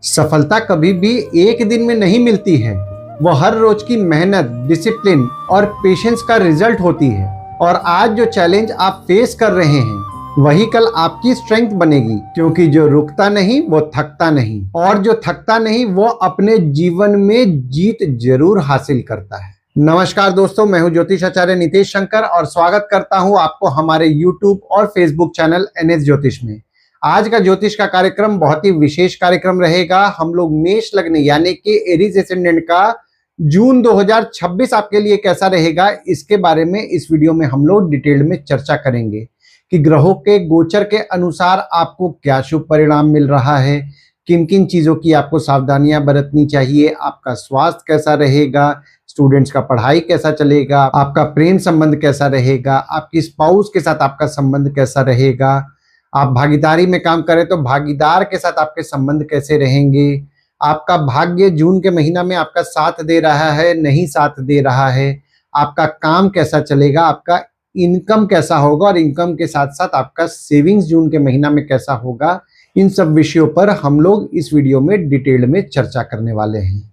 सफलता कभी भी एक दिन में नहीं मिलती है। वो हर रोज की मेहनत, डिसिप्लिन और पेशेंस का रिजल्ट होती है। और आज जो चैलेंज आप फेस कर रहे हैं वही कल आपकी स्ट्रेंथ बनेगी, क्योंकि जो रुकता नहीं वो थकता नहीं, और जो थकता नहीं वो अपने जीवन में जीत जरूर हासिल करता है। नमस्कार दोस्तों, मैं हूं ज्योतिष आचार्य नितेश शंकर और स्वागत करता हूं आपको हमारे यूट्यूब और फेसबुक चैनल NS ज्योतिष में। आज का ज्योतिष का कार्यक्रम बहुत ही विशेष कार्यक्रम रहेगा। हम लोग मेष लग्न यानी कि एरीज एसेंडेंट का जून 2026 आपके लिए कैसा रहेगा, इसके बारे में इस वीडियो में हम लोग डिटेल में चर्चा करेंगे कि ग्रहों के गोचर के अनुसार आपको क्या शुभ परिणाम मिल रहा है, किन किन चीजों की आपको सावधानियां बरतनी चाहिए, आपका स्वास्थ्य कैसा रहेगा, स्टूडेंट्स का पढ़ाई कैसा चलेगा, आपका प्रेम संबंध कैसा रहेगा, आपकी स्पाउस के साथ आपका संबंध कैसा रहेगा, आप भागीदारी में काम करें तो भागीदार के साथ आपके संबंध कैसे रहेंगे, आपका भाग्य जून के महीना में आपका साथ दे रहा है नहीं साथ दे रहा है, आपका काम कैसा चलेगा, आपका इनकम कैसा होगा और इनकम के साथ साथ आपका सेविंग्स जून के महीना में कैसा होगा। इन सब विषयों पर हम लोग इस वीडियो में डिटेल में चर्चा करने वाले हैं।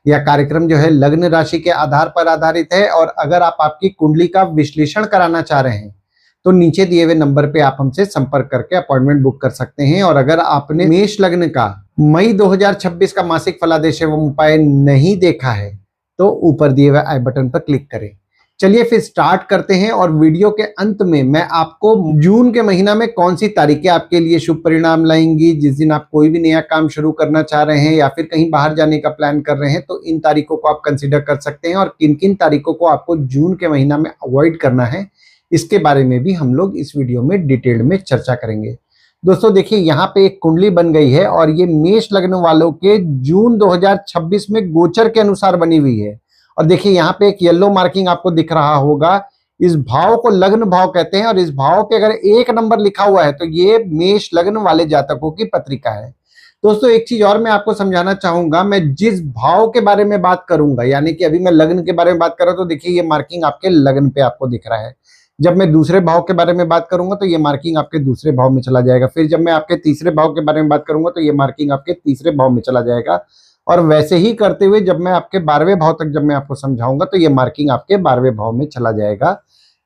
यह कार्यक्रम जो है लग्न राशि के आधार पर आधारित है, और अगर आप आपकी कुंडली का विश्लेषण कराना चाह रहे हैं तो नीचे दिए हुए नंबर पे आप हमसे संपर्क करके अपॉइंटमेंट बुक कर सकते हैं। और अगर आपने मेष लग्न का मई 2026 का मासिक फलादेश एवं उपाय नहीं देखा है तो ऊपर दिए हुए आई बटन पर क्लिक करें। चलिए फिर स्टार्ट करते हैं, और वीडियो के अंत में मैं आपको जून के महीना में कौन सी तारीखें आपके लिए शुभ परिणाम लाएंगी। जिस दिन आप कोई भी नया काम शुरू करना चाह रहे हैं या फिर कहीं बाहर जाने का प्लान कर रहे हैं तो इन तारीखों को आप कंसिडर कर सकते हैं, और किन किन तारीखों को आपको जून के महीना में अवॉइड करना है इसके बारे में भी हम लोग इस वीडियो में डिटेल में चर्चा करेंगे। दोस्तों देखिए, यहाँ पे एक कुंडली बन गई है और ये मेष लग्न वालों के जून 2026 में गोचर के अनुसार बनी हुई है। और देखिए यहाँ पे एक येलो मार्किंग आपको दिख रहा होगा। इस भाव को लग्न भाव कहते हैं, और इस भाव पे अगर 1 नंबर लिखा हुआ है तो ये मेष लग्न वाले जातकों की पत्रिका है। दोस्तों एक चीज और मैं आपको समझाना चाहूंगा, मैं जिस भाव के बारे में बात करूंगा, यानी कि अभी मैं लग्न के बारे में बात कर रहा हूं तो देखिए ये मार्किंग आपके लग्न पे आपको दिख रहा है। जब मैं दूसरे भाव के बारे में बात करूंगा तो ये मार्किंग आपके दूसरे भाव में चला जाएगा। फिर जब मैं आपके तीसरे भाव के बारे में बात करूंगा तो ये मार्किंग आपके तीसरे भाव में चला जाएगा। और वैसे ही करते हुए जब मैं आपके 12वें भाव तक जब मैं आपको समझाऊंगा तो ये मार्किंग आपके 12वें भाव में चला जाएगा,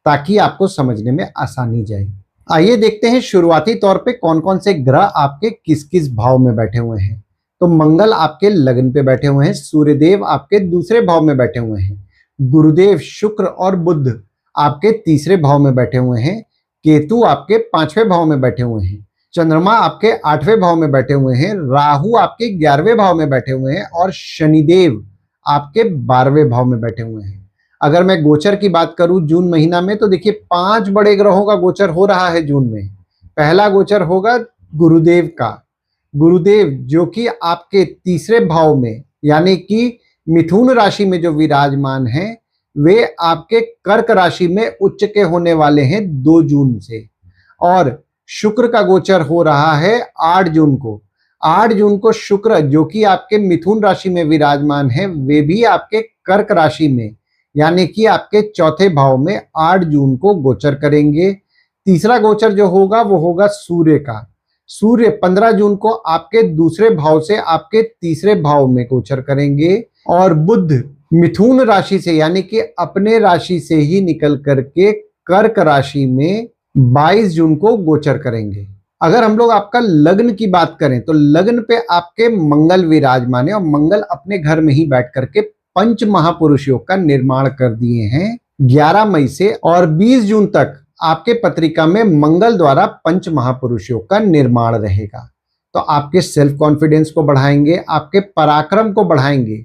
ताकि आपको समझने में आसानी जाए। आइए देखते हैं शुरुआती तौर पे कौन कौन से ग्रह आपके किस किस भाव में बैठे हुए हैं। तो मंगल आपके लग्न पे बैठे हुए हैं, सूर्यदेव आपके दूसरे भाव में बैठे हुए हैं, गुरुदेव, शुक्र और बुध आपके तीसरे भाव में बैठे हुए हैं, केतु आपके 5वें भाव में बैठे हुए हैं, चंद्रमा आपके 8वें भाव में बैठे हुए हैं, राहु आपके 11वें भाव में बैठे हुए हैं, और शनिदेव आपके 12वें भाव में बैठे हुए हैं। अगर मैं गोचर की बात करूं जून महीना में तो देखिए 5 बड़े ग्रहों का गोचर हो रहा है जून में। पहला गोचर होगा गुरुदेव का। गुरुदेव जो कि आपके तीसरे भाव में यानी कि मिथुन राशि में जो विराजमान है, वे आपके कर्क राशि में उच्च के होने वाले हैं 2 जून से। और शुक्र का गोचर हो रहा है 8 जून को। 8 जून को शुक्र जो कि आपके मिथुन राशि में विराजमान है, वे भी आपके कर्क राशि में यानी कि आपके चौथे भाव में 8 जून को गोचर करेंगे। तीसरा गोचर जो होगा वो होगा सूर्य का। सूर्य 15 जून को आपके दूसरे भाव से आपके तीसरे भाव में गोचर करेंगे, और बुध मिथुन राशि से यानी कि अपने राशि से ही निकल करके कर्क राशि में 22 जून को गोचर करेंगे। अगर हम लोग आपका लग्न की बात करें तो लग्न पे आपके मंगल विराजमान है, और मंगल अपने घर में ही बैठ करके पंच महापुरुष योग का निर्माण कर दिए हैं 11 मई से, और 20 जून तक आपके पत्रिका में मंगल द्वारा पंच महापुरुष योग का निर्माण रहेगा। तो आपके सेल्फ कॉन्फिडेंस को बढ़ाएंगे, आपके पराक्रम को बढ़ाएंगे,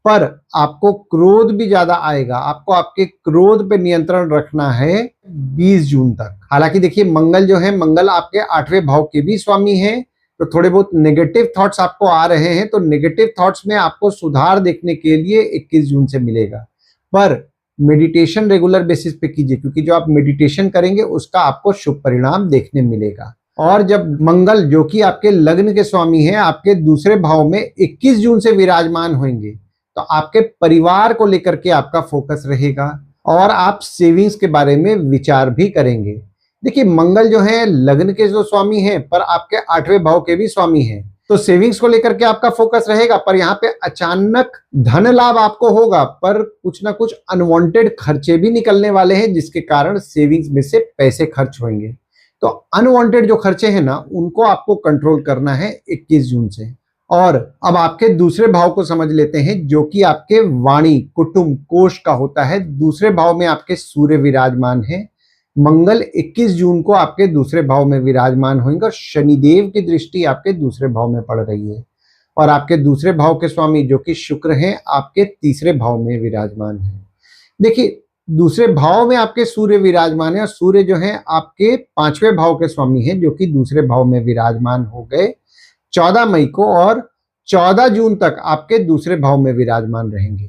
पर आपको क्रोध भी ज्यादा आएगा। आपको आपके क्रोध पे नियंत्रण रखना है 20 जून तक। हालांकि देखिए मंगल जो है, मंगल आपके 8वें भाव के भी स्वामी हैं, तो थोड़े बहुत नेगेटिव थॉट्स आपको आ रहे हैं, तो नेगेटिव थॉट्स में आपको सुधार देखने के लिए 21 जून से मिलेगा। पर मेडिटेशन रेगुलर बेसिस पे कीजिए, क्योंकि जो आप मेडिटेशन करेंगे उसका आपको शुभ परिणाम देखने मिलेगा। और जब मंगल जो कि आपके लग्न के स्वामी हैं आपके दूसरे भाव में 21 जून से विराजमान होंगे, तो आपके परिवार को लेकर के आपका फोकस रहेगा, और आप सेविंग्स के बारे में विचार भी करेंगे। देखिए मंगल जो है लग्न के जो स्वामी हैं पर आपके 8वें भाव के भी स्वामी हैं, तो सेविंग्स को लेकर के आपका फोकस रहेगा, पर यहाँ पे अचानक धन लाभ आपको होगा, पर कुछ ना कुछ अनवांटेड खर्चे भी निकलने वाले हैं जिसके कारण सेविंग्स में से पैसे खर्च होंगे। तो अनवांटेड जो खर्चे हैं ना, उनको आपको कंट्रोल करना है 21 जून से। और अब आपके दूसरे भाव को समझ लेते हैं, जो कि आपके वाणी, कुटुंब, कोष का होता है। दूसरे भाव में आपके सूर्य विराजमान है। मंगल 21 जून को आपके दूसरे भाव में विराजमान होंगे और शनिदेव की दृष्टि आपके दूसरे भाव में पड़ रही है। और आपके दूसरे भाव के स्वामी जो कि शुक्र हैं, आपके तीसरे भाव में विराजमान है। देखिए, दूसरे भाव में आपके सूर्य विराजमान है और सूर्य जो है आपके 5वें भाव के स्वामी हैं, जो कि दूसरे भाव में विराजमान हो गए 14 मई को, और 14 जून तक आपके दूसरे भाव में विराजमान रहेंगे।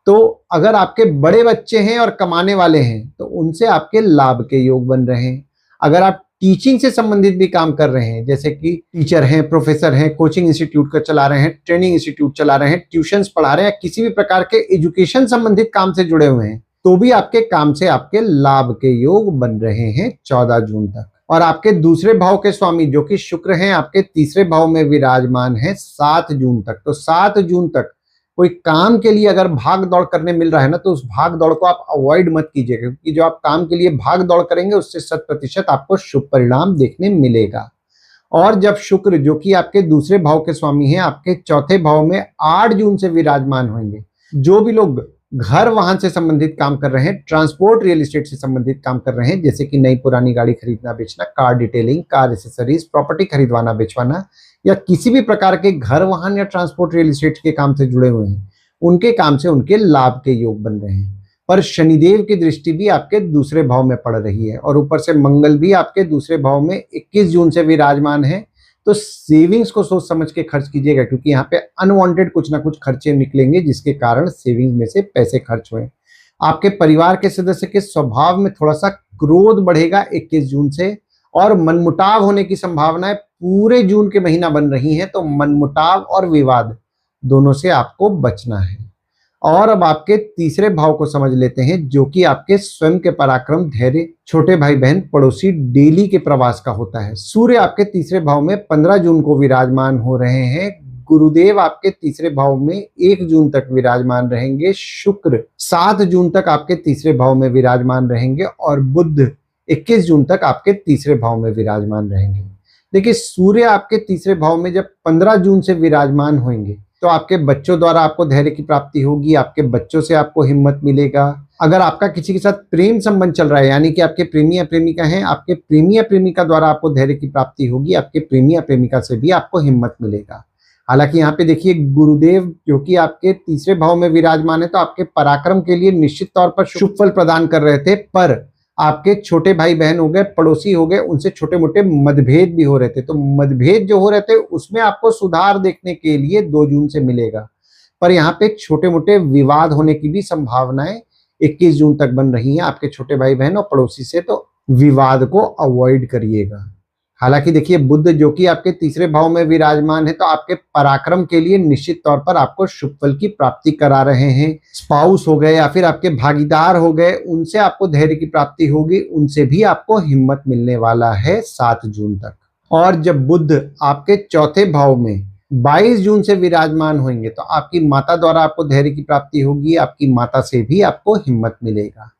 तो अगर आपके बड़े बच्चे हैं और कमाने वाले हैं तो उनसे आपके लाभ के योग बन रहे हैं। अगर आप टीचिंग से संबंधित भी काम कर रहे हैं, जैसे कि टीचर हैं, प्रोफेसर हैं, कोचिंग इंस्टीट्यूट का चला रहे हैं, ट्रेनिंग इंस्टीट्यूट चला रहे हैं, ट्यूशंस पढ़ा रहे हैं, किसी भी प्रकार के एजुकेशन संबंधित काम से जुड़े हुए हैं, तो भी आपके काम से आपके लाभ के योग बन रहे हैं 14 जून तक। और आपके दूसरे भाव के स्वामी जो कि शुक्र हैं, आपके तीसरे भाव में विराजमान है 7 जून तक। तो 7 जून तक कोई काम के लिए अगर भाग दौड़ करने मिल रहा है ना, तो उस भाग दौड़ को आप अवॉइड मत कीजिएगा, क्योंकि जो आप काम के लिए भाग दौड़ करेंगे उससे 100% आपको शुभ परिणाम देखने मिलेगा। और जब शुक्र जो कि आपके दूसरे भाव के स्वामी हैं, आपके चौथे भाव में 8 जून से विराजमान होंगे। जो भी लोग घर वाहन से संबंधित काम कर रहे हैं, ट्रांसपोर्ट रियल एस्टेट से संबंधित काम कर रहे हैं, जैसे कि नई पुरानी गाड़ी खरीदना बेचना, car detailing, car accessories, property खरीदवाना बेचवाना, या किसी भी प्रकार के घर वाहन या ट्रांसपोर्ट रियल एस्टेट के काम से जुड़े हुए हैं, उनके काम से उनके लाभ के योग बन रहे हैं। पर शनिदेव की दृष्टि भी आपके दूसरे भाव में पड़ रही है और ऊपर से मंगल भी आपके दूसरे भाव में 21 जून से विराजमान है। तो सेविंग्स को सोच समझ के खर्च कीजिएगा, क्योंकि यहाँ पे अनवांटेड कुछ ना कुछ खर्चे निकलेंगे जिसके कारण सेविंग्स में से पैसे खर्च हुए। आपके परिवार के सदस्य के स्वभाव में थोड़ा सा क्रोध बढ़ेगा 21 जून से, और मनमुटाव होने की संभावनाएं पूरे जून के महीना बन रही हैं। तो मनमुटाव और विवाद दोनों से आपको बचना है। और अब आपके तीसरे भाव को समझ लेते हैं, जो कि आपके स्वयं के पराक्रम, धैर्य, छोटे भाई बहन, पड़ोसी, डेली के प्रवास का होता है। सूर्य आपके तीसरे भाव में 15 जून को विराजमान हो रहे हैं। गुरुदेव आपके तीसरे भाव में 1 जून तक विराजमान रहेंगे। शुक्र 7 जून तक आपके तीसरे भाव में विराजमान रहेंगे और बुध 21 जून तक आपके तीसरे भाव में विराजमान रहेंगे। देखिए, सूर्य आपके तीसरे भाव में जब 15 जून से विराजमान होंगे तो आपके बच्चों द्वारा आपको धैर्य की प्राप्ति होगी, आपके बच्चों से आपको हिम्मत मिलेगा। अगर आपका किसी के साथ प्रेम संबंध चल रहा है, यानी कि आपके प्रेमी या प्रेमिका हैं, आपके प्रेमी या प्रेमिका द्वारा आपको धैर्य की प्राप्ति होगी, आपके प्रेमी या प्रेमिका से भी आपको हिम्मत मिलेगा। हालांकि यहाँ पे देखिए, गुरुदेव जो कि आपके तीसरे भाव में विराजमान है, तो आपके पराक्रम के लिए निश्चित तौर पर शुभ फल प्रदान कर रहे थे, पर आपके छोटे भाई बहन हो गए, पड़ोसी हो गए, उनसे छोटे मोटे मतभेद भी हो रहे थे। तो मतभेद जो हो रहे थे उसमें आपको सुधार देखने के लिए 2 जून से मिलेगा, पर यहाँ पे छोटे मोटे विवाद होने की भी संभावनाएं 21 जून तक बन रही हैं आपके छोटे भाई बहन और पड़ोसी से। तो विवाद को अवॉइड करिएगा। हालांकि देखिए, बुध जो कि आपके तीसरे भाव में विराजमान है, तो आपके पराक्रम के लिए निश्चित तौर पर आपको शुभ फल की प्राप्ति करा रहे हैं। स्पाउस हो गए या फिर आपके भागीदार हो गए, उनसे आपको धैर्य की प्राप्ति होगी, उनसे भी आपको हिम्मत मिलने वाला है 7 जून तक। और जब बुध आपके चौथे भाव में 22 जून से विराजमान होंगे, तो आपकी माता द्वारा आपको धैर्य की प्राप्ति होगी, आपकी माता से भी आपको हिम्मत मिलेगा।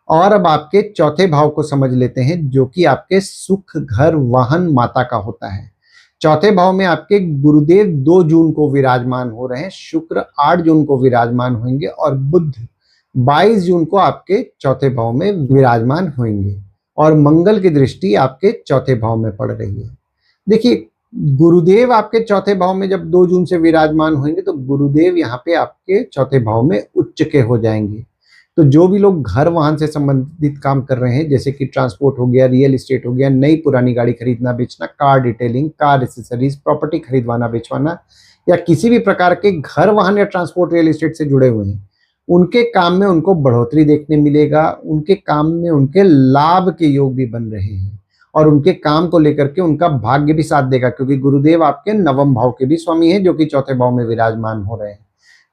और अब आपके चौथे भाव को समझ लेते हैं, जो कि आपके सुख, घर, वाहन, माता का होता है। चौथे भाव में आपके गुरुदेव 2 जून को विराजमान हो रहे हैं, शुक्र 8 जून को विराजमान होंगे और बुध 22 जून को आपके चौथे भाव में विराजमान होंगे और मंगल की दृष्टि आपके चौथे भाव में पड़ रही है। देखिए, गुरुदेव आपके चौथे भाव में जब 2 जून से विराजमान होंगे, तो गुरुदेव यहाँ पे आपके चौथे भाव में उच्च के हो जाएंगे। तो जो भी लोग घर वाहन से संबंधित काम कर रहे हैं, जैसे कि ट्रांसपोर्ट हो गया, रियल एस्टेट हो गया, नई पुरानी गाड़ी खरीदना बेचना, car detailing, car accessories, property खरीदवाना बेचवाना, या किसी भी प्रकार के घर वाहन या ट्रांसपोर्ट रियल एस्टेट से जुड़े हुए हैं, उनके काम में उनको बढ़ोतरी देखने मिलेगा। उनके काम में उनके लाभ के योग भी बन रहे हैं और उनके काम को लेकर के उनका भाग्य भी साथ देगा, क्योंकि गुरुदेव आपके नवम भाव के भी स्वामी हैं, जो कि चौथे भाव में विराजमान हो रहे हैं।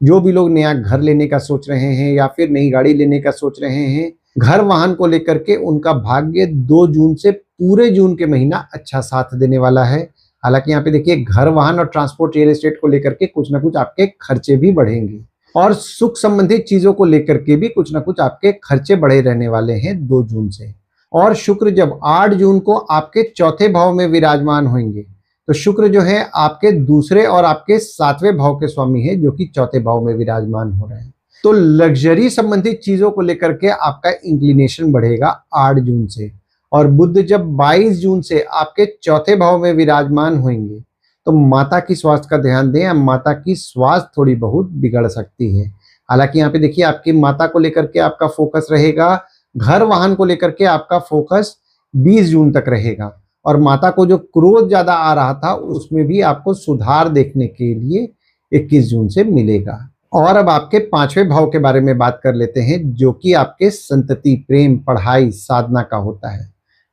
जो भी लोग नया घर लेने का सोच रहे हैं या फिर नई गाड़ी लेने का सोच रहे हैं, घर वाहन को लेकर के उनका भाग्य 2 जून से पूरे जून के महीना अच्छा साथ देने वाला है। हालांकि यहाँ पे देखिए घर वाहन और ट्रांसपोर्ट रियल एस्टेट को लेकर के कुछ ना कुछ आपके खर्चे भी बढ़ेंगे और सुख संबंधित चीजों को लेकर के भी कुछ ना कुछ आपके खर्चे बढ़े रहने वाले हैं 2 जून से। और शुक्र जब 8 जून को आपके चौथे भाव में विराजमान होंगे तो शुक्र जो है आपके दूसरे और आपके 7वें भाव के स्वामी है जो कि चौथे भाव में विराजमान हो रहे हैं। तो लग्जरी संबंधित चीजों को लेकर के आपका इंक्लिनेशन बढ़ेगा 8 जून से। और बुध जब 22 जून से आपके चौथे भाव में विराजमान होंगे तो माता की स्वास्थ्य का ध्यान दें, माता की स्वास्थ्य थोड़ी बहुत बिगड़ सकती है। हालांकि यहाँ पे देखिए आपकी माता को लेकर के आपका फोकस रहेगा, घर वाहन को लेकर के आपका फोकस 20 जून तक रहेगा और माता को जो क्रोध ज्यादा आ रहा था उसमें भी आपको सुधार देखने के लिए 21 जून से मिलेगा। और अब आपके 5वें भाव के बारे में बात कर लेते हैं जो कि आपके संतति, प्रेम, पढ़ाई, साधना का होता है।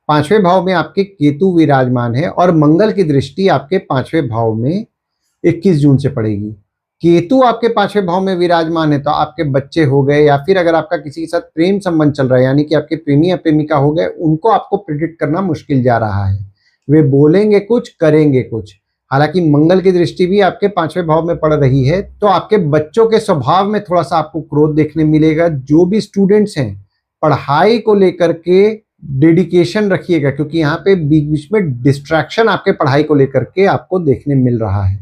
5वें भाव में आपके केतु विराजमान है और मंगल की दृष्टि आपके 5वें भाव में 21 जून से पड़ेगी। केतु आपके 5वें भाव में विराजमान है तो आपके बच्चे हो गए या फिर अगर आपका किसी के साथ प्रेम संबंध चल रहा है यानी कि आपके प्रेमी या प्रेमिका हो गए, उनको आपको प्रिडिक्ट करना मुश्किल जा रहा है। वे बोलेंगे कुछ, करेंगे कुछ। हालांकि मंगल की दृष्टि भी आपके 5वें भाव में पड़ रही है तो आपके बच्चों के स्वभाव में थोड़ा सा आपको क्रोध देखने मिलेगा। जो भी स्टूडेंट्स हैं पढ़ाई को लेकर के डेडिकेशन रखिएगा क्योंकि यहाँ पे बीच बीच में डिस्ट्रैक्शन आपके पढ़ाई को लेकर के आपको देखने मिल रहा है।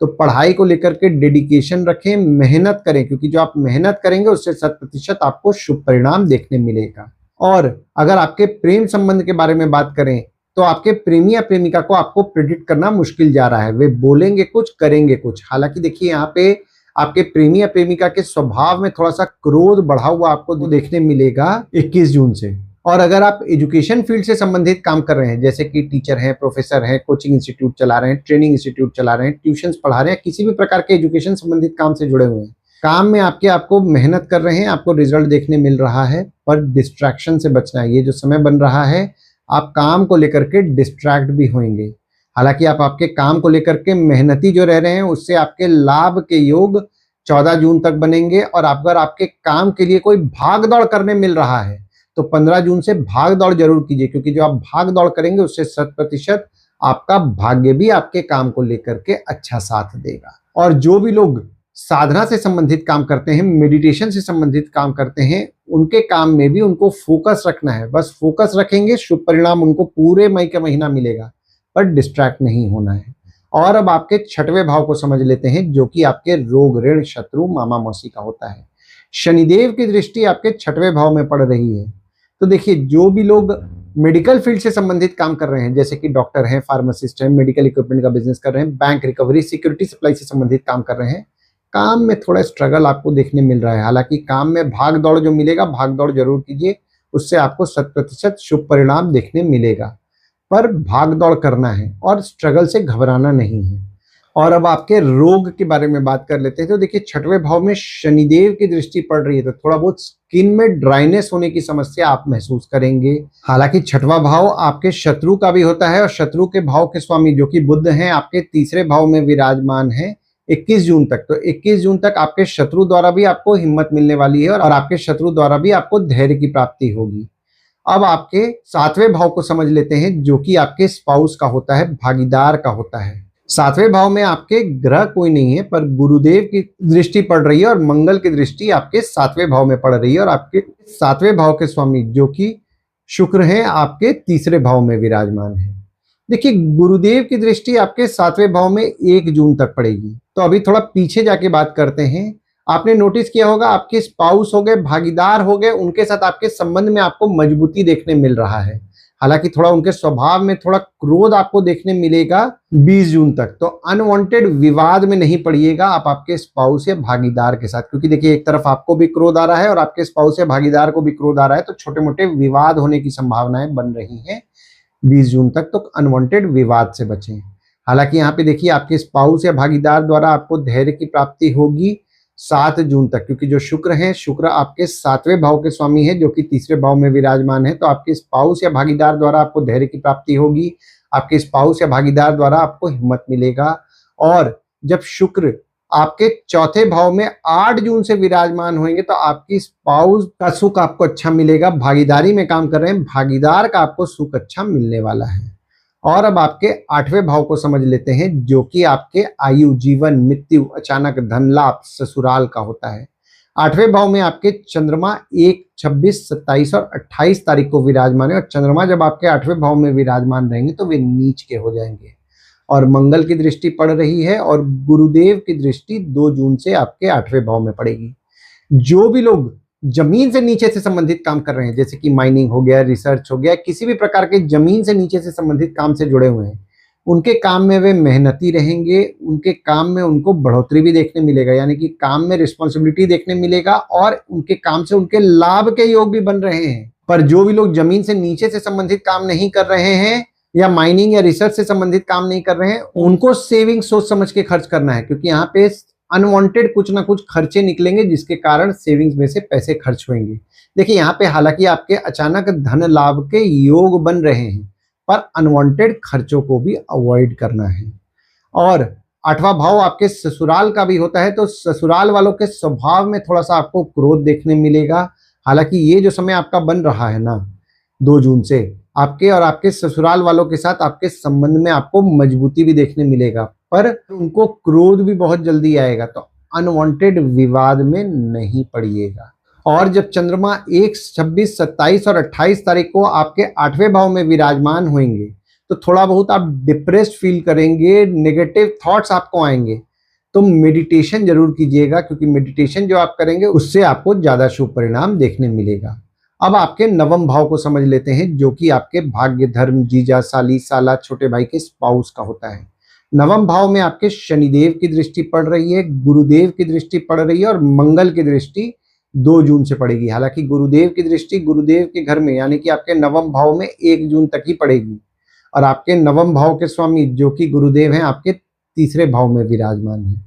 तो पढ़ाई को लेकर के डेडिकेशन रखें, मेहनत करें क्योंकि जो आप मेहनत करेंगे उससे 100% आपको शुभ परिणाम देखने मिलेगा। और अगर आपके प्रेम संबंध के बारे में बात करें तो आपके प्रेमी या प्रेमिका को आपको प्रेडिक्ट करना मुश्किल जा रहा है। वे बोलेंगे कुछ, करेंगे कुछ। हालांकि देखिए यहाँ पे आपके प्रेमी या प्रेमिका के स्वभाव में थोड़ा सा क्रोध बढ़ा हुआ आपको देखने मिलेगा 21 जून से। और अगर आप एजुकेशन फील्ड से संबंधित काम कर रहे हैं जैसे कि टीचर हैं, प्रोफेसर हैं, कोचिंग इंस्टीट्यूट चला रहे हैं, ट्रेनिंग इंस्टीट्यूट चला रहे हैं, ट्यूशंस पढ़ा रहे हैं, किसी भी प्रकार के एजुकेशन संबंधित काम से जुड़े हुए हैं, काम में आपको मेहनत कर रहे हैं, आपको रिजल्ट देखने मिल रहा है पर डिस्ट्रैक्शन से बचना है। ये जो समय बन रहा है आप काम को लेकर के डिस्ट्रैक्ट भी होंगे। हालांकि आप आपके काम को लेकर के मेहनती जो रह रहे हैं उससे आपके लाभ के योग 14 जून तक बनेंगे। और अगर आपके काम के लिए कोई भाग दौड़ करने मिल रहा है तो 15 जून से भाग दौड़ जरूर कीजिए क्योंकि जो आप भाग दौड़ करेंगे उससे 100% आपका भाग्य भी आपके काम को लेकर के अच्छा साथ देगा। और जो भी लोग साधना से संबंधित काम करते हैं, मेडिटेशन से संबंधित काम करते हैं, उनके काम में भी उनको फोकस रखना है। बस फोकस रखेंगे, शुभ परिणाम उनको पूरे मई का महीना मिलेगा पर डिस्ट्रैक्ट नहीं होना है। और अब आपके 6वें भाव को समझ लेते हैं जो कि आपके रोग, ऋण, शत्रु, मामा मौसी का होता है। शनिदेव की दृष्टि आपके 6वें भाव में पड़ रही है। तो देखिए जो भी लोग मेडिकल फील्ड से संबंधित काम कर रहे हैं जैसे कि डॉक्टर हैं, फार्मासिस्ट हैं, मेडिकल इक्विपमेंट का बिजनेस कर रहे हैं, बैंक रिकवरी, सिक्योरिटी सप्लाई से संबंधित काम कर रहे हैं, काम में थोड़ा स्ट्रगल आपको देखने मिल रहा है। हालांकि काम में भाग दौड़ जो मिलेगा, भाग दौड़ जरूर कीजिए, उससे आपको 100% शुभ परिणाम देखने मिलेगा। पर भाग दौड़ करना है और स्ट्रगल से घबराना नहीं है। और अब आपके रोग के बारे में बात कर लेते हैं तो देखिए 6वें भाव में शनिदेव की दृष्टि पड़ रही है तो थोड़ा बहुत स्किन में ड्राइनेस होने की समस्या आप महसूस करेंगे। हालांकि 6वां भाव आपके शत्रु का भी होता है और शत्रु के भाव के स्वामी जो कि बुध हैं आपके 3रे भाव में विराजमान है 21 जून तक। तो 21 जून तक आपके शत्रु द्वारा भी आपको हिम्मत मिलने वाली है और आपके शत्रु द्वारा भी आपको धैर्य की प्राप्ति होगी। अब आपके 7वें भाव को समझ लेते हैं जो कि आपके स्पाउस का होता है, भागीदार का होता है। 7वें भाव में आपके ग्रह कोई नहीं है पर गुरुदेव की दृष्टि पड़ रही है और मंगल की दृष्टि आपके 7वें भाव में पड़ रही है और आपके 7वें भाव के स्वामी जो कि शुक्र हैं आपके 3रे भाव में विराजमान है। देखिए गुरुदेव की दृष्टि आपके 7वें भाव में 1 जून तक पड़ेगी। तो अभी थोड़ा पीछे जाके बात करते हैं। आपने नोटिस किया होगा आपके स्पाउस हो गए, भागीदार हो गए, उनके साथ आपके संबंध में आपको मजबूती देखने मिल रहा है। हालांकि थोड़ा उनके स्वभाव में थोड़ा क्रोध आपको देखने मिलेगा 20 जून तक। तो अनवांटेड विवाद में नहीं पड़िएगा आप आपके स्पाउस या भागीदार के साथ, क्योंकि देखिए एक तरफ आपको भी क्रोध आ रहा है और आपके स्पाउस या भागीदार को भी क्रोध आ रहा है, तो छोटे मोटे विवाद होने की संभावनाएं बन रही हैं 20 जून तक। तो अनवांटेड विवाद से बचें। हालांकि यहाँ पे देखिए आपके स्पाउस या भागीदार द्वारा आपको धैर्य की प्राप्ति होगी 7 जून तक, क्योंकि जो शुक्र है, शुक्र आपके 7वें भाव के स्वामी है जो कि 3रे भाव में विराजमान है। तो आपके स्पाउस या भागीदार द्वारा आपको धैर्य की प्राप्ति होगी, आपके स्पाउस या भागीदार द्वारा आपको हिम्मत मिलेगा। और जब शुक्र आपके 4थे भाव में 8 जून से विराजमान होंगे तो आपकी स्पाउस का सुख आपको अच्छा मिलेगा। भागीदारी में काम कर रहे हैं, भागीदार का आपको सुख अच्छा मिलने वाला है। और अब आपके 8वें भाव को समझ लेते हैं, जो कि आपके आयु, जीवन, मृत्यु, अचानक धन लाभ, ससुराल का होता है। 8वें भाव में आपके चंद्रमा 1, 26, 27 और 28 तारीख को विराजमान है, और चंद्रमा जब आपके 8वें भाव में विराजमान रहेंगे तो वे नीच के हो जाएंगे, और मंगल की दृष्टि पड़ रही है, और गुरुदेव की दृष्टि 2 जून से आपके 8वें भाव में पड़ेगी। जो भी लोग जमीन से नीचे से संबंधित काम कर रहे हैं, जैसे कि माइनिंग हो गया, रिसर्च हो गया, किसी भी प्रकार के जमीन से नीचे से संबंधित काम से जुड़े हुए हैं, उनके काम में वे मेहनती रहेंगे, उनके काम में उनको बढ़ोतरी भी देखने मिलेगा, यानी कि काम में रिस्पॉन्सिबिलिटी देखने मिलेगा, और उनके काम से उनके लाभ के योग भी बन रहे हैं। पर जो भी लोग जमीन से नीचे से संबंधित काम नहीं कर रहे हैं, या माइनिंग या रिसर्च से संबंधित काम नहीं कर रहे हैं, उनको सेविंग सोच समझ के खर्च करना है, क्योंकि यहाँ पे अनवांटेड कुछ ना कुछ खर्चे निकलेंगे, जिसके कारण सेविंग्स में से पैसे खर्च होंगे। देखिए यहाँ पे हालांकि आपके अचानक धन लाभ के योग बन रहे हैं, पर अनवांटेड खर्चों को भी अवॉइड करना है। और 8वां भाव आपके ससुराल का भी होता है, तो ससुराल वालों के स्वभाव में थोड़ा सा आपको क्रोध देखने मिलेगा। हालांकि ये जो समय आपका बन रहा है ना 2 जून से, आपके और आपके ससुराल वालों के साथ आपके संबंध में आपको मजबूती भी देखने मिलेगा, पर उनको क्रोध भी बहुत जल्दी आएगा, तो अनवांटेड विवाद में नहीं पड़िएगा। और जब चंद्रमा 1, 26, 27 और 28 तारीख को आपके 8वें भाव में विराजमान होंगे, तो थोड़ा बहुत आप डिप्रेस्ड फील करेंगे, नेगेटिव थॉट्स आपको आएंगे, तो मेडिटेशन जरूर कीजिएगा, क्योंकि मेडिटेशन जो आप करेंगे उससे आपको ज्यादा शुभ परिणाम देखने मिलेगा। अब आपके 9वें भाव को समझ लेते हैं, जो कि आपके भाग्य, धर्म, जीजा, साली, साला, छोटे भाई के स्पाउस का होता है। 9वें भाव में आपके शनिदेव की दृष्टि पड़ रही है, गुरुदेव की दृष्टि पड़ रही है, और मंगल की दृष्टि 2 जून से पड़ेगी। हालांकि गुरुदेव की दृष्टि गुरुदेव के घर में, यानी कि आपके 9वें भाव में 1 जून तक ही पड़ेगी, और आपके 9वें भाव के स्वामी जो कि गुरुदेव हैं आपके 3रे भाव में विराजमान है।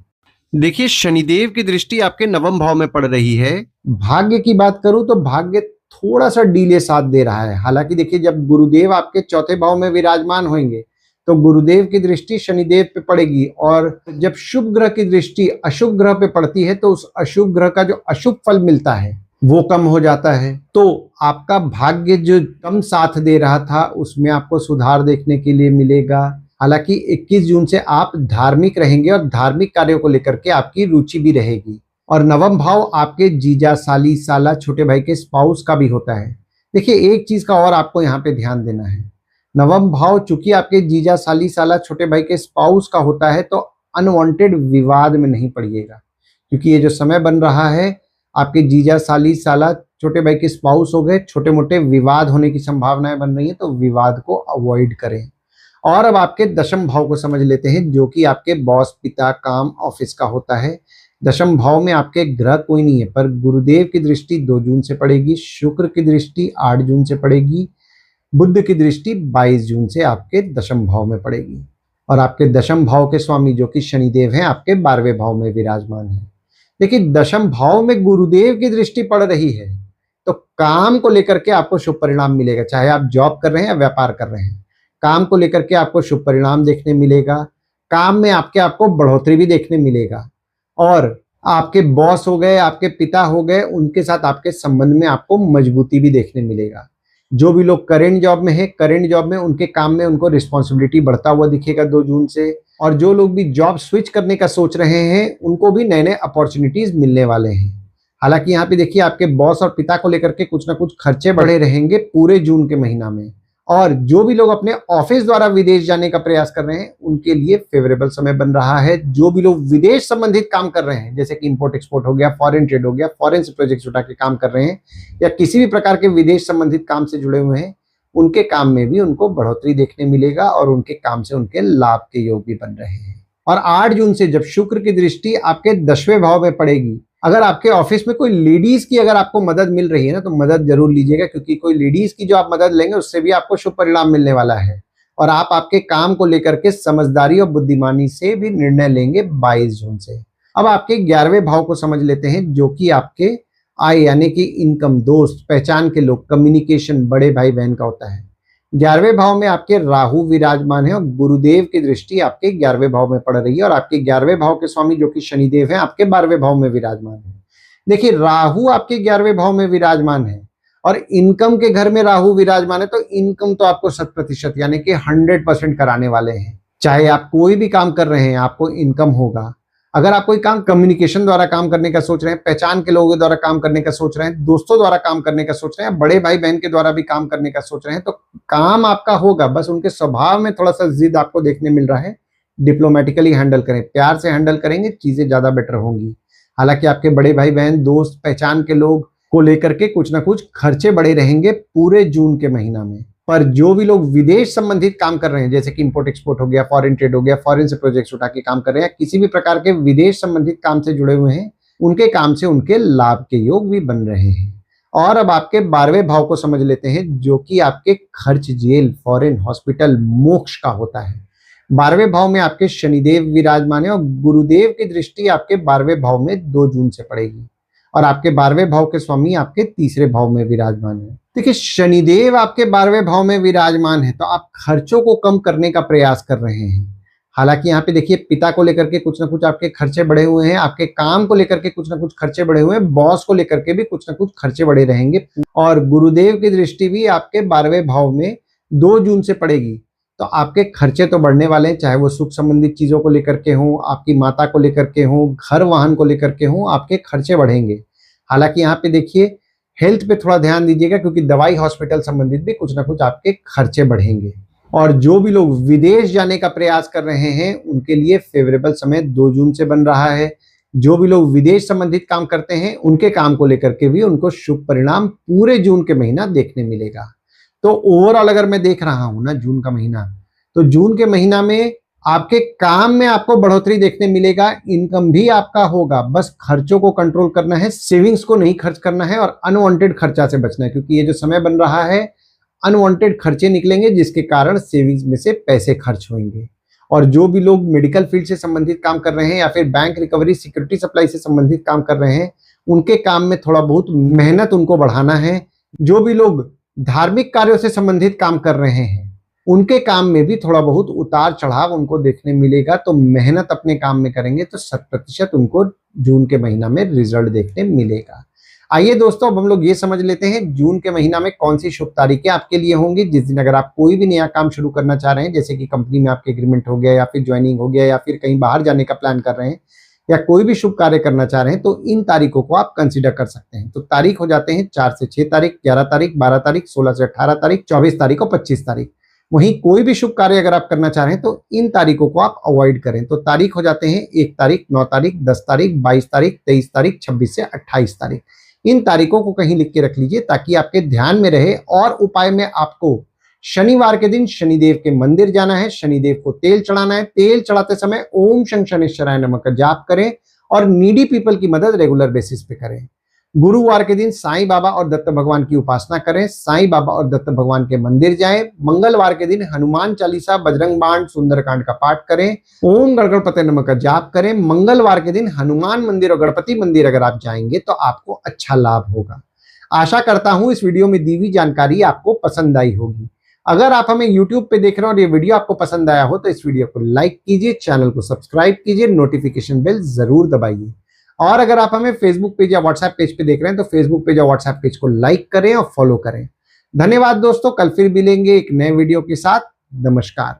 देखिए शनिदेव की दृष्टि आपके 9वें भाव में पड़ रही है। भाग्य की बात करूं तो भाग्य थोड़ा सा डीले साथ दे रहा है। हालांकि देखिए जब गुरुदेव आपके 4थे भाव में विराजमान होंगे तो गुरुदेव की दृष्टि शनिदेव पे पड़ेगी, और जब शुभ ग्रह की दृष्टि अशुभ ग्रह पे पड़ती है तो उस अशुभ ग्रह का जो अशुभ फल मिलता है वो कम हो जाता है। तो आपका भाग्य जो कम साथ दे रहा था उसमें आपको सुधार देखने के लिए मिलेगा। हालांकि 21 जून से आप धार्मिक रहेंगे और धार्मिक कार्यों को लेकर के आपकी रुचि भी रहेगी। और 9वां भाव आपके जीजा, साली, साला, छोटे भाई के स्पाउस का भी होता है। देखिए एक चीज का और आपको यहाँ पे ध्यान देना है, 9वां भाव चूंकि आपके जीजा, साली, साला, छोटे भाई के स्पाउस का होता है तो अनवांटेड विवाद में नहीं पड़िएगा, क्योंकि ये जो समय बन रहा है आपके जीजा, साली, साला, छोटे भाई के स्पाउस हो गए, छोटे मोटे विवाद होने की संभावनाएं बन रही है, तो विवाद को अवॉइड करें। और अब आपके 10वें भाव को समझ लेते हैं, जो कि आपके बॉस, पिता, काम, ऑफिस का होता है। 10वें भाव में आपके ग्रह कोई नहीं है, पर गुरुदेव की दृष्टि 2 जून से पड़ेगी, शुक्र की दृष्टि 8 जून से पड़ेगी, बुध की दृष्टि 22 जून से आपके 10वें भाव में पड़ेगी। और आपके 10वें भाव के स्वामी जो कि शनिदेव हैं आपके 12वें भाव में विराजमान है। देखिए 10वें भाव में गुरुदेव की दृष्टि पड़ रही है तो काम को लेकर के आपको शुभ परिणाम मिलेगा, चाहे आप जॉब कर रहे हैं या व्यापार कर रहे हैं, काम को लेकर के आपको शुभ परिणाम देखने मिलेगा। काम में आपको बढ़ोतरी भी देखने मिलेगा, और आपके बॉस हो गए, आपके पिता हो गए, उनके साथ आपके संबंध में आपको मजबूती भी देखने मिलेगा। जो भी लोग करेंट जॉब में है, करेंट जॉब में उनके काम में उनको रिस्पॉन्सिबिलिटी बढ़ता हुआ दिखेगा 2 जून से। और जो लोग भी जॉब स्विच करने का सोच रहे हैं उनको भी नए नए अपॉर्चुनिटीज मिलने वाले हैं। हालांकि यहाँ पे देखिए आपके बॉस और पिता को लेकर के कुछ ना कुछ खर्चे बढ़े रहेंगे पूरे जून के महीना में। और जो भी लोग अपने ऑफिस द्वारा विदेश जाने का प्रयास कर रहे हैं उनके लिए फेवरेबल समय बन रहा है। जो भी लोग विदेश संबंधित काम कर रहे हैं, जैसे कि इंपोर्ट एक्सपोर्ट हो गया, फॉरेन ट्रेड हो गया, फॉरेन से प्रोजेक्ट्स उठा के काम कर रहे हैं, या किसी भी प्रकार के विदेश संबंधित काम से जुड़े हुए हैं, उनके काम में भी उनको बढ़ोतरी देखने मिलेगा और उनके काम से उनके लाभ के योग भी बन रहे हैं। और 8 जून से जब शुक्र की दृष्टि आपके 10वें भाव में पड़ेगी, अगर आपके ऑफिस में कोई लेडीज की अगर आपको मदद मिल रही है ना, तो मदद जरूर लीजिएगा, क्योंकि कोई लेडीज की जो आप मदद लेंगे उससे भी आपको शुभ परिणाम मिलने वाला है। और आप आपके काम को लेकर के समझदारी और बुद्धिमानी से भी निर्णय लेंगे 22 जून से। अब आपके 11वें भाव को समझ लेते हैं, जो कि आपके आय यानी कि इनकम, दोस्त, पहचान के लोग, कम्युनिकेशन, बड़े भाई बहन का होता है। 11वें भाव में आपके राहु विराजमान है और गुरुदेव की दृष्टि आपके 11वें भाव में पड़ रही है। और आपके 11वें भाव के स्वामी जो कि शनिदेव हैं आपके 12वें भाव में विराजमान है। देखिए राहु आपके 11वें भाव में विराजमान है और इनकम के घर में राहु विराजमान है तो इनकम तो आपको 100% यानी कि 100% कराने वाले हैं। चाहे आप कोई भी काम कर रहे हैं आपको इनकम होगा। अगर आप कोई काम कम्युनिकेशन द्वारा काम करने का सोच रहे हैं, पहचान के लोगों के द्वारा काम करने का सोच रहे हैं, दोस्तों द्वारा काम करने का सोच रहे हैं, बड़े भाई बहन के द्वारा भी काम करने का सोच रहे हैं, तो काम आपका होगा। बस उनके स्वभाव में थोड़ा सा जिद आपको देखने मिल रहा है। डिप्लोमेटिकली हैंडल करें, प्यार से हैंडल करेंगे, चीजें ज्यादा बेटर होंगी। हालांकि आपके बड़े भाई बहन, दोस्त, पहचान के लोग को लेकर के कुछ ना कुछ खर्चे बढ़े रहेंगे पूरे जून के महीना में। पर जो भी लोग विदेश संबंधित काम कर रहे हैं, जैसे कि इंपोर्ट एक्सपोर्ट हो गया, फॉरेन ट्रेड हो गया, फॉरेन से प्रोजेक्ट्स उठा के काम कर रहे हैं, किसी भी प्रकार के विदेश संबंधित काम से जुड़े हुए हैं, उनके काम से उनके लाभ के योग भी बन रहे हैं। और अब आपके 12वें भाव को समझ लेते हैं, जो कि आपके खर्च, जेल, फॉरेन, हॉस्पिटल, मोक्ष का होता है। 12वें भाव में आपके शनिदेव विराजमान है और गुरुदेव की दृष्टि आपके 12वें भाव में 2 जून से पड़ेगी। और आपके 12वें भाव के स्वामी आपके 3रे भाव में विराजमान है। देखिए, शनिदेव आपके 12वें भाव में विराजमान है तो आप खर्चों को कम करने का प्रयास कर रहे हैं। हालांकि यहाँ पे देखिए, पिता को लेकर के कुछ ना कुछ आपके खर्चे बढ़े हुए हैं, आपके काम को लेकर के कुछ ना कुछ खर्चे बढ़े हुए हैं, बॉस को लेकर के भी कुछ ना कुछ खर्चे बढ़े रहेंगे। और गुरुदेव की दृष्टि भी आपके 12वें भाव में 2 जून से पड़ेगी तो आपके खर्चे तो बढ़ने वाले हैं, चाहे वो सुख संबंधित चीजों को लेकर के हों, आपकी माता को लेकर के हों, घर वाहन को लेकर के हों, आपके खर्चे बढ़ेंगे। हालांकि यहाँ पे देखिए, हेल्थ पे थोड़ा ध्यान दीजिएगा क्योंकि दवाई, हॉस्पिटल संबंधित भी कुछ ना कुछ आपके खर्चे बढ़ेंगे। और जो भी लोग विदेश जाने का प्रयास कर रहे हैं उनके लिए फेवरेबल समय 2 जून से बन रहा है। जो भी लोग विदेश संबंधित काम करते हैं उनके काम को लेकर के भी उनको शुभ परिणाम पूरे जून के महीना देखने मिलेगा। तो ओवरऑल अगर मैं देख रहा हूं ना जून का महीना, तो जून के महीना में आपके काम में आपको बढ़ोतरी देखने मिलेगा, इनकम भी आपका होगा। बस खर्चों को कंट्रोल करना है, सेविंग्स को नहीं खर्च करना है और अनवांटेड खर्चा से बचना है, क्योंकि ये जो समय बन रहा है अनवांटेड खर्चे निकलेंगे जिसके कारण सेविंग्स में से पैसे खर्च होंगे। और जो भी लोग मेडिकल फील्ड से संबंधित काम कर रहे हैं या फिर बैंक रिकवरी, सिक्योरिटी सप्लाई से संबंधित काम कर रहे हैं, उनके काम में थोड़ा बहुत मेहनत उनको बढ़ाना है। जो भी लोग धार्मिक कार्यों से संबंधित काम कर रहे हैं उनके काम में भी थोड़ा बहुत उतार चढ़ाव उनको देखने मिलेगा। तो मेहनत अपने काम में करेंगे तो 100% उनको जून के महीना में रिजल्ट देखने मिलेगा। आइए दोस्तों, अब हम लोग ये समझ लेते हैं जून के महीना में कौन सी शुभ तारीखें आपके लिए होंगी। जिस दिन अगर आप कोई भी नया काम शुरू करना चाह रहे हैं, जैसे कि कंपनी में आपके एग्रीमेंट हो गया या फिर ज्वाइनिंग हो गया या फिर कहीं बाहर जाने का प्लान कर रहे हैं या कोई भी शुभ कार्य करना चाह रहे हैं, तो इन तारीखों को आप कंसीडर कर सकते हैं। तो तारीख हो जाते हैं 4 से 6 तारीख, 11 तारीख, 12 तारीख, 16 से 18 तारीख, 24 तारीख और 25 तारीख। वहीं कोई भी शुभ कार्य अगर आप करना चाह रहे हैं तो इन तारीखों को आप अवॉइड करें। तो तारीख हो जाते हैं 1 तारीख, 9 तारीख, 10 तारीख, 22 तारीख, 23 तारीख, 26 से 28 तारीख। इन तारीखों को कहीं लिख के रख लीजिए ताकि आपके ध्यान में रहे। और उपाय में आपको शनिवार के दिन शनिदेव के मंदिर जाना है, शनिदेव को तेल चढ़ाना है। तेल चढ़ाते समय ओम शं शनिश्चराय नमः का जाप करें और नीडी पीपल की मदद रेगुलर बेसिस पे करें। गुरुवार के दिन साईं बाबा और दत्त भगवान की उपासना करें, साईं बाबा और दत्त भगवान के मंदिर जाएं। मंगलवार के दिन हनुमान चालीसा, बजरंग बाण, सुंदरकांड का पाठ करें, ओम गणपते नमः का जाप करें। मंगलवार के दिन हनुमान मंदिर और गणपति मंदिर अगर आप जाएंगे तो आपको अच्छा लाभ होगा। आशा करता हूं इस वीडियो में दी हुई जानकारी आपको पसंद आई होगी। अगर आप हमें YouTube पे देख रहे हो और ये वीडियो आपको पसंद आया हो तो इस वीडियो को लाइक कीजिए, चैनल को सब्सक्राइब कीजिए, नोटिफिकेशन बेल जरूर दबाइए। और अगर आप हमें फेसबुक पेज या व्हाट्सएप पेज पे देख रहे हैं तो फेसबुक पेज या व्हाट्सएप पेज को लाइक करें और फॉलो करें। धन्यवाद दोस्तों, कल फिर मिलेंगे एक नए वीडियो के साथ। नमस्कार।